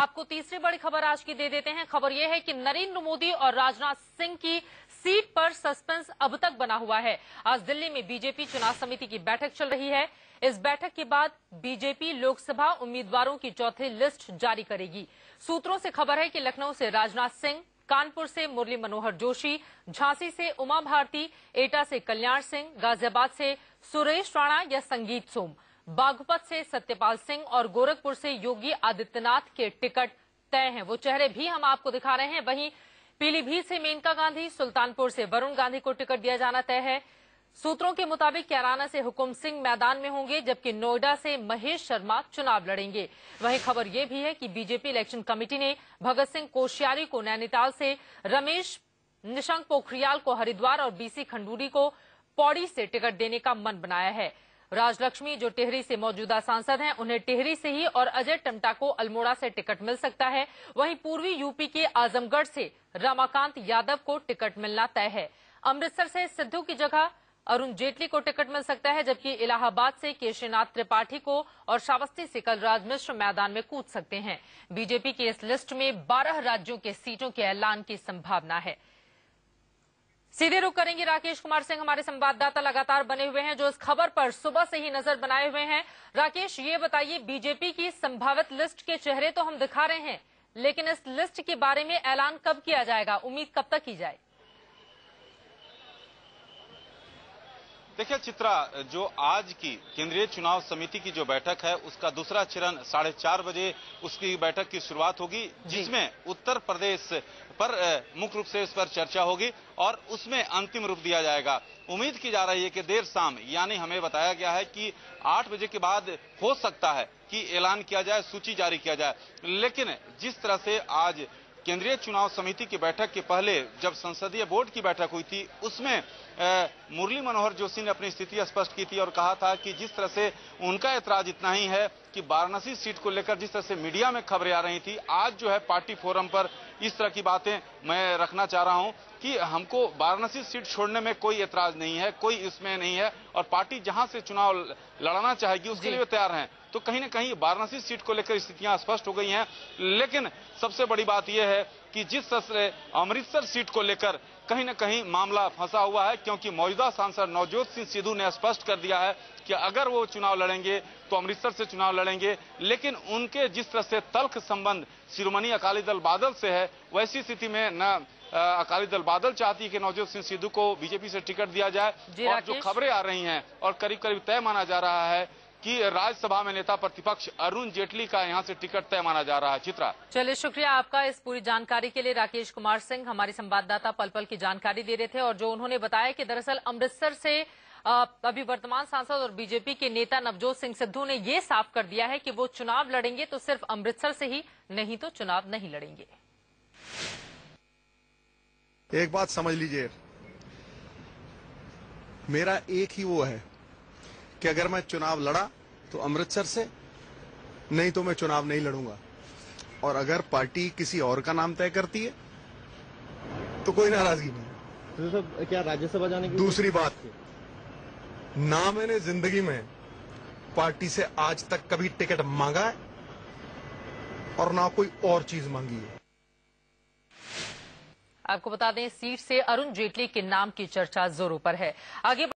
आपको तीसरी बड़ी खबर आज की दे देते हैं। खबर यह है कि नरेंद्र मोदी और राजनाथ सिंह की सीट पर सस्पेंस अब तक बना हुआ है। आज दिल्ली में बीजेपी चुनाव समिति की बैठक चल रही है। इस बैठक के बाद बीजेपी लोकसभा उम्मीदवारों की चौथी लिस्ट जारी करेगी। सूत्रों से खबर है कि लखनऊ से राजनाथ सिंह, कानपुर से मुरली मनोहर जोशी, झांसी से उमा भारती, एटा से कल्याण सिंह, गाजियाबाद से सुरेश राणा या संगीत सोम, बागपत से सत्यपाल सिंह और गोरखपुर से योगी आदित्यनाथ के टिकट तय हैं। वो चेहरे भी हम आपको दिखा रहे हैं। वहीं पीलीभीत से मेनका गांधी, सुल्तानपुर से वरुण गांधी को टिकट दिया जाना तय है। सूत्रों के मुताबिक कैराना से हुकुम सिंह मैदान में होंगे, जबकि नोएडा से महेश शर्मा चुनाव लड़ेंगे। वहीं खबर यह भी है कि बीजेपी इलेक्शन कमेटी ने भगत सिंह कोश्यारी को नैनीताल से, रमेश निशंक पोखरियाल को हरिद्वार और बीसी खंडूरी को पौड़ी से टिकट देने का मन बनाया है। राजलक्ष्मी, जो टिहरी से मौजूदा सांसद हैं, उन्हें टिहरी से ही और अजय टमटा को अल्मोड़ा से टिकट मिल सकता है। वहीं पूर्वी यूपी के आजमगढ़ से रमाकांत यादव को टिकट मिलना तय है। अमृतसर से सिद्धू की जगह अरुण जेटली को टिकट मिल सकता है, जबकि इलाहाबाद से केशरीनाथ त्रिपाठी को और श्रावस्ती से कलराज मिश्र मैदान में कूद सकते हैं। बीजेपी की इस लिस्ट में 12 राज्यों के सीटों के ऐलान की संभावना है। सीधे रुख करेंगे राकेश कुमार सिंह, हमारे संवाददाता लगातार बने हुए हैं, जो इस खबर पर सुबह से ही नजर बनाए हुए हैं। राकेश, ये बताइए, बीजेपी की संभावित लिस्ट के चेहरे तो हम दिखा रहे हैं, लेकिन इस लिस्ट के बारे में ऐलान कब किया जाएगा? उम्मीद कब तक की जाए? देखिए चित्रा, जो आज की केंद्रीय चुनाव समिति की जो बैठक है उसका दूसरा चरण 4:30 बजे उसकी बैठक की शुरुआत होगी, जिसमें उत्तर प्रदेश पर मुख्य रूप से इस पर चर्चा होगी और उसमें अंतिम रूप दिया जाएगा। उम्मीद की जा रही है कि देर शाम, यानी हमें बताया गया है कि 8 बजे के बाद हो सकता है कि ऐलान किया जाए, सूची जारी किया जाए। लेकिन जिस तरह से आज केंद्रीय चुनाव समिति की बैठक के पहले जब संसदीय बोर्ड की बैठक हुई थी, उसमें मुरली मनोहर जोशी ने अपनी स्थिति स्पष्ट की थी और कहा था कि जिस तरह से उनका ऐतराज इतना ही है कि वाराणसी सीट को लेकर जिस तरह से मीडिया में खबरें आ रही थी, आज जो है पार्टी फोरम पर इस तरह की बातें मैं रखना चाह रहा हूं कि हमको वाराणसी सीट छोड़ने में कोई ऐतराज नहीं है, कोई इसमें नहीं है और पार्टी जहां से चुनाव लड़ना चाहेगी उसके लिए तैयार है। तो कहीं ना कहीं वाराणसी सीट को लेकर स्थितियां स्पष्ट हो गई हैं। लेकिन सबसे बड़ी बात यह है कि जिस तरह से अमृतसर सीट को लेकर कहीं ना कहीं मामला फंसा हुआ है, क्योंकि मौजूदा सांसद नवजोत सिंह सिद्धू ने स्पष्ट कर दिया है कि अगर वो चुनाव लड़ेंगे तो अमृतसर से चुनाव लड़ेंगे। लेकिन उनके जिस तरह से तल्ख संबंध शिरोमणि अकाली दल बादल से है, वैसी स्थिति में न अकाली दल बादल चाहती है कि नवजोत सिंह सिद्धू को बीजेपी से टिकट दिया जाए। और जो खबरें आ रही हैं और करीब करीब तय माना जा रहा है कि राज्यसभा में नेता प्रतिपक्ष अरुण जेटली का यहां से टिकट तय माना जा रहा है। चित्रा, चलिए, शुक्रिया आपका इस पूरी जानकारी के लिए। राकेश कुमार सिंह हमारे संवाददाता पल पल की जानकारी दे रहे थे और जो उन्होंने बताया कि दरअसल अमृतसर से अभी वर्तमान सांसद और बीजेपी के नेता नवजोत सिंह सिद्धू ने ये साफ कर दिया है कि वो चुनाव लड़ेंगे तो सिर्फ अमृतसर से ही, नहीं तो चुनाव नहीं लड़ेंगे। एक बात समझ लीजिए, मेरा एक ही वो है कि अगर मैं चुनाव लड़ा तो अमृतसर से, नहीं तो मैं चुनाव नहीं लड़ूंगा। और अगर पार्टी किसी और का नाम तय करती है तो कोई नाराजगी नहीं। तो क्या राज्यसभा जाने की? दूसरी बात, ना मैंने जिंदगी में पार्टी से आज तक कभी टिकट मांगा है और ना कोई और चीज मांगी है। आपको बता दें, सीट से अरुण जेटली के नाम की चर्चा जोरों पर है। आगे